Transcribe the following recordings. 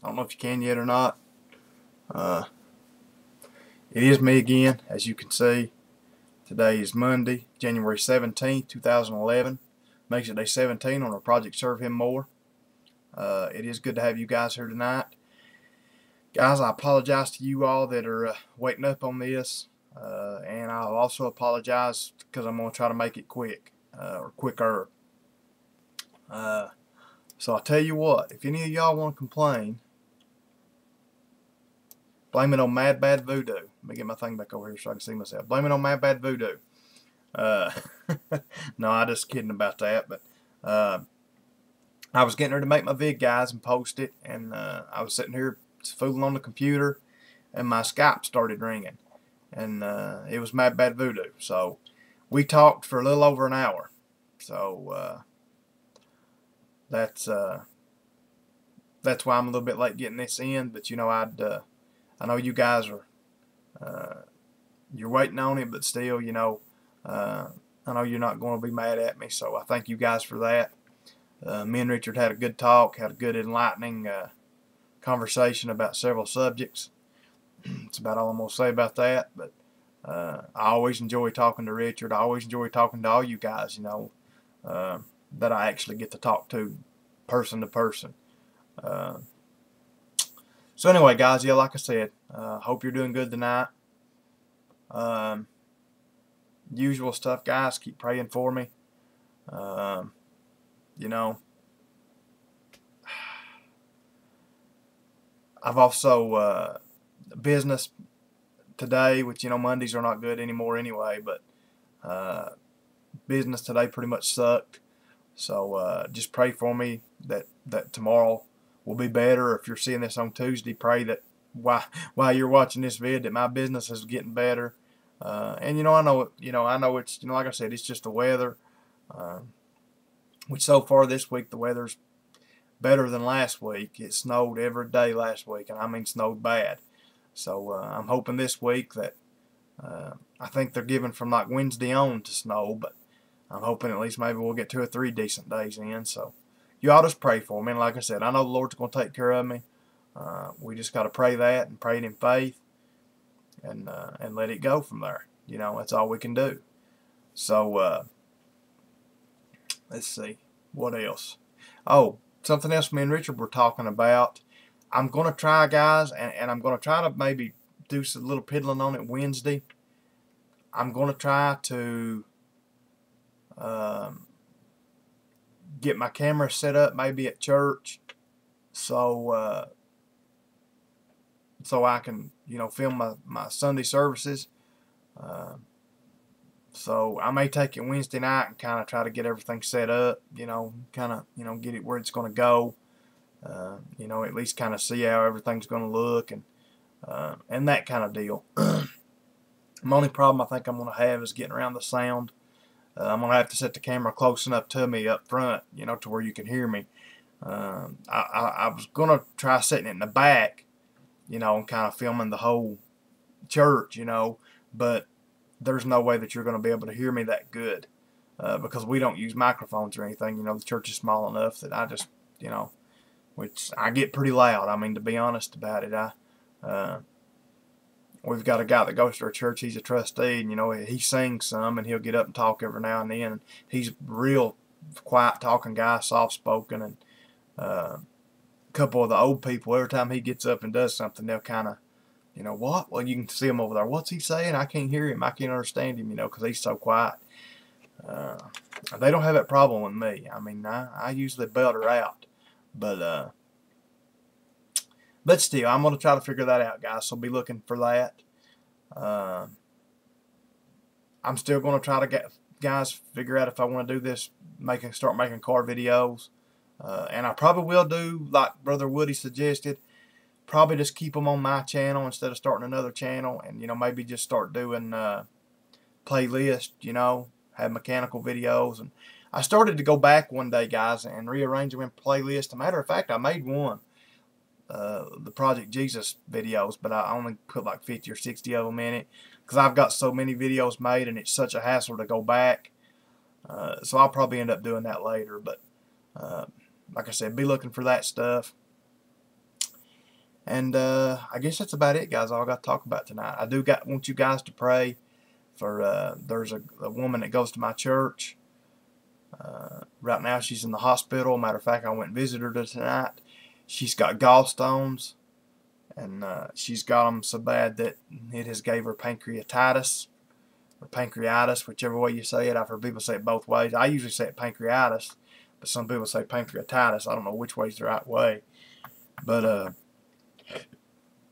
I don't know if you can yet or not. Uh, it is me again, as you can see. Today is Monday, January 17th, 2011. Makes it day 17 on our project Serve Him More. It is good to have you guys here tonight. Guys, I apologize to you all that are waiting up on this. And I'll also apologize because I'm going to try to make it quick, or quicker. So I'll tell you what, if any of y'all want to complain, blame it on Mad Bad Voodoo. Let me get my thing back over here so I can see myself. Blame it on Mad Bad Voodoo. No, I'm just kidding about that. But I was getting ready to make my vid, guys, and post it. And I was sitting here fooling on the computer, and my Skype started ringing. And it was Mad Bad Voodoo. So we talked for a little over an hour. So that's why I'm a little bit late getting this in. But you know, I know you guys are you're waiting on it, but still, you know, I know you're not going to be mad at me. So I thank you guys for that. Me and Richard had a good talk, had a good enlightening conversation about several subjects. That's about all I'm going to say about that. But I always enjoy talking to Richard. I always enjoy talking to all you guys, you know, that I actually get to talk to person to person. So anyway, guys, yeah, like I said, hope you're doing good tonight. Usual stuff, guys. Keep praying for me. You know, I've also business today, which, you know, Mondays are not good anymore anyway, but business today pretty much sucked. So just pray for me that tomorrow will be better. If you're seeing this on Tuesday, pray that while you're watching this vid that my business is getting better. And I know it's, like I said, it's just the weather. Which so far this week the weather's better than last week. It snowed every day last week, and I mean snowed bad. So I'm hoping this week that I think they're giving from like Wednesday on to snow, but I'm hoping at least maybe we'll get 2 or 3 decent days in. So you all just pray for me. And like I said, I know the Lord's going to take care of me. We just got to pray that and pray it in faith, and let it go from there. You know, that's all we can do. So let's see, what else? Oh, something else me and Richard were talking about. I'm going to try, guys, and I'm going to try to maybe do some little piddling on it Wednesday. I'm going to try to get my camera set up maybe at church, so I can, film my Sunday services. So I may take it Wednesday night and kind of try to get everything set up, kind of, get it where it's going to go, at least kind of see how everything's going to look, and that kind of deal. The only problem I think I'm going to have is getting around the sound. I'm going to have to set the camera close enough to me up front, to where you can hear me. I was going to try setting it in the back, and kind of filming the whole church, but there's no way that you're going to be able to hear me that good, because we don't use microphones or anything. The church is small enough that I just, which I get pretty loud. I mean, to be honest about it, we've got a guy that goes to our church. He's a trustee, and he sings some, and he'll get up and talk every now and then. And he's a real quiet talking guy, soft spoken, and a couple of the old people, every time he gets up and does something, they'll kind of, what? Well, you can see him over there. What's he saying? I can't hear him. I can't understand him, because he's so quiet. They don't have that problem with me. I mean, I usually belt her out, but still, I'm going to try to figure that out, guys, so be looking for that. I'm still going to try to figure out if I want to do this, start making car videos. And I probably will do, like Brother Woody suggested, probably just keep them on my channel instead of starting another channel, and, maybe just start doing playlists, have mechanical videos. And I started to go back one day, guys, and rearrange them in playlists. As a matter of fact, I made one. The Project Jesus videos, but I only put like 50 or 60 of them in it because I've got so many videos made and it's such a hassle to go back. So I'll probably end up doing that later, but like I said, be looking for that stuff. And I guess that's about it, guys. All I got to talk about tonight. I do want you guys to pray for. There's a woman that goes to my church. Right now, she's in the hospital. Matter of fact, I went and visited her tonight. She's got gallstones, and she's got them so bad that it has gave her pancreatitis, or pancreatitis, whichever way you say it. I've heard people say it both ways. I usually say it pancreatitis, but some people say pancreatitis. I don't know which way's the right way. But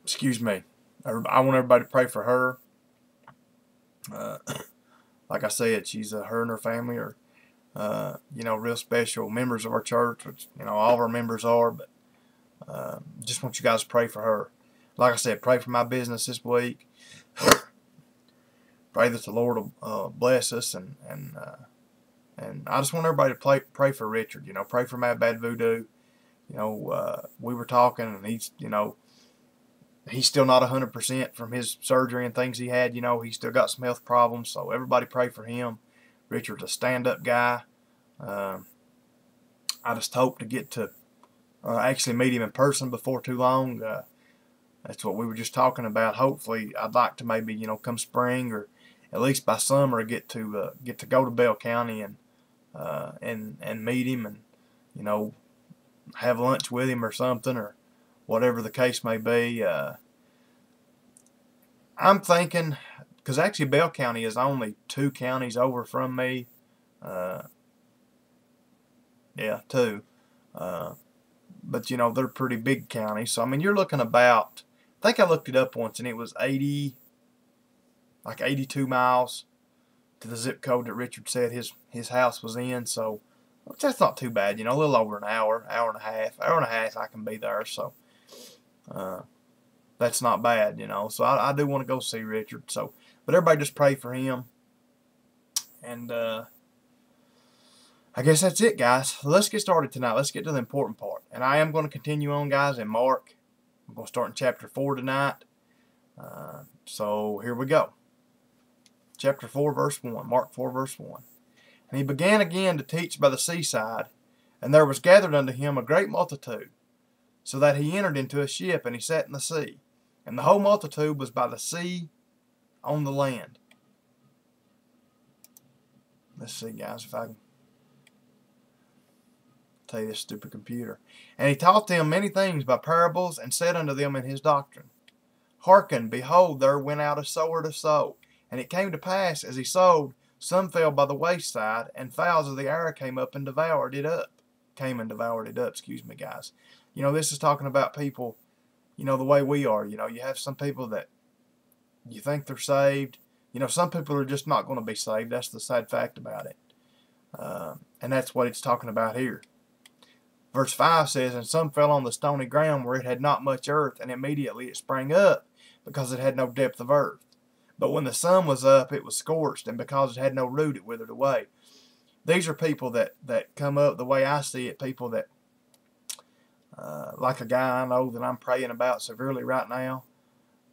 excuse me. I want everybody to pray for her. Like I said, she's her and her family are, real special members of our church, which, all of our members are, but just want you guys to pray for her. Like I said, pray for my business this week. Pray that the Lord will bless us, and I just want everybody to pray for Richard. Pray for Mad Bad Voodoo. We were talking, and he's still not 100% from his surgery and things he had. He's still got some health problems, so everybody pray for him. Richard's a stand-up guy. I just hope to get to actually meet him in person before too long. That's what we were just talking about. Hopefully, I'd like to maybe come spring, or at least by summer, get to go to Bell County and meet him, and have lunch with him or something, or whatever the case may be. I'm thinking, because actually Bell County is only 2 counties over from me. Yeah, 2. But they're pretty big counties. So I mean, you're looking about, I think I looked it up once, and it was 82 miles to the zip code that Richard said his house was in. So that's not too bad. A little over an hour and a half I can be there. So that's not bad. So I do want to go see Richard. So, but everybody just pray for him. And I guess that's it, guys. Let's get started tonight. Let's get to the important part. And I am going to continue on, guys, in Mark. I'm going to start in chapter 4 tonight. So here we go. Chapter 4, verse 1. Mark 4, verse 1. And he began again to teach by the seaside, and there was gathered unto him a great multitude, so that he entered into a ship, and he sat in the sea. And the whole multitude was by the sea on the land. Let's see, guys, if I can tell you this stupid computer. And he taught them many things by parables, and said unto them in his doctrine, Hearken, behold, there went out a sower to sow. And it came to pass, as he sowed, some fell by the wayside, and fowls of the air came and devoured it up. Excuse me, guys. This is talking about people, the way we are. You have some people that you think they're saved. Some people are just not going to be saved. That's the sad fact about it. And that's what it's talking about here. Verse 5 says, And some fell on the stony ground where it had not much earth, and immediately it sprang up, because it had no depth of earth. But when the sun was up, it was scorched, and because it had no root, it withered away. These are people that come up, the way I see it, people that, like a guy I know that I'm praying about severely right now,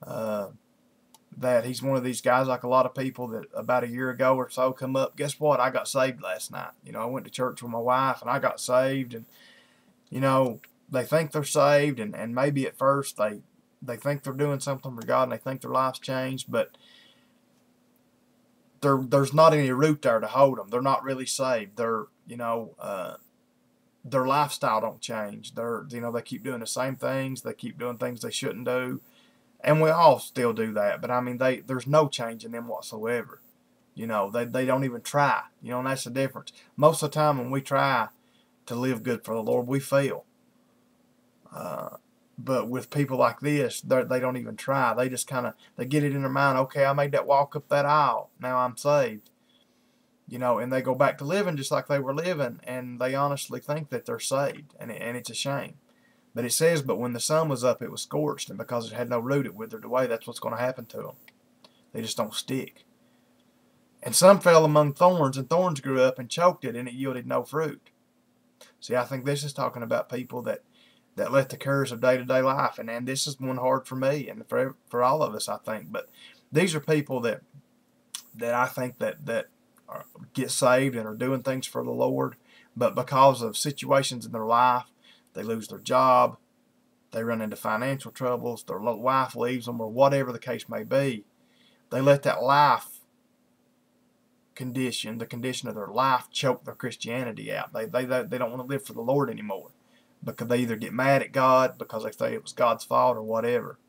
that he's one of these guys, like a lot of people that about a year ago or so come up. Guess what? I got saved last night. I went to church with my wife, and I got saved, and, they think they're saved, and maybe at first they think they're doing something for God, and they think their life's changed, but there's not any root there to hold them. They're not really saved. They're, their lifestyle don't change. They keep doing the same things. They keep doing things they shouldn't do, and we all still do that. But I mean, there's no change in them whatsoever. They don't even try. And that's the difference. Most of the time when we try to live good for the Lord, we fail. But with people like this, they don't even try. They just they get it in their mind, okay, I made that walk up that aisle. Now I'm saved. And they go back to living just like they were living, and they honestly think that they're saved, and it's a shame. But it says, but when the sun was up, it was scorched, and because it had no root, it withered away. That's what's going to happen to them. They just don't stick. And some fell among thorns, and thorns grew up and choked it, and it yielded no fruit. See, I think this is talking about people that let the cares of day-to-day life, and this is one hard for me and for all of us, I think. But these are people that I think that get saved and are doing things for the Lord, but because of situations in their life, they lose their job, they run into financial troubles, their wife leaves them, or whatever the case may be. They let that life condition, the condition of their life, choke their Christianity out. They don't want to live for the Lord anymore because they either get mad at God because they say it was God's fault or whatever.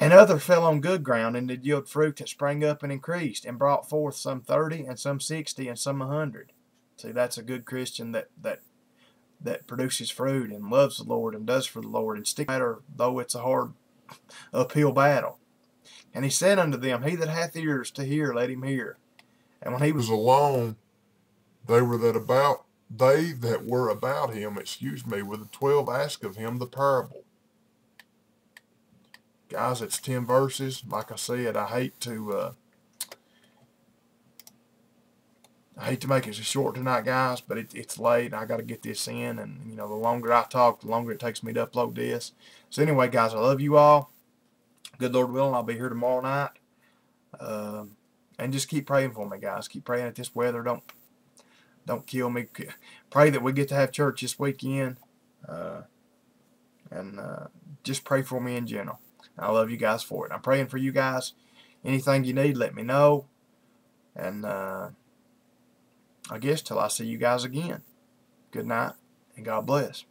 And others fell on good ground and did yield fruit that sprang up and increased and brought forth some 30 and some 60 and some 100. See, that's a good Christian that produces fruit and loves the Lord and does for the Lord and sticks matter though it's a hard uphill battle. And he said unto them, He that hath ears to hear, let him hear. And when he was alone, they that were about him, with the 12 asked of him the parable. Guys, it's 10 verses. Like I said, I hate to make it so short tonight, guys, but it's late. I got to get this in, and the longer I talk, the longer it takes me to upload this. So anyway, guys, I love you all. Good Lord willing, I'll be here tomorrow night. And just keep praying for me, guys. Keep praying that this weather don't kill me. Pray that we get to have church this weekend. And just pray for me in general. I love you guys for it. I'm praying for you guys. Anything you need, let me know. And I guess till I see you guys again. Good night, and God bless.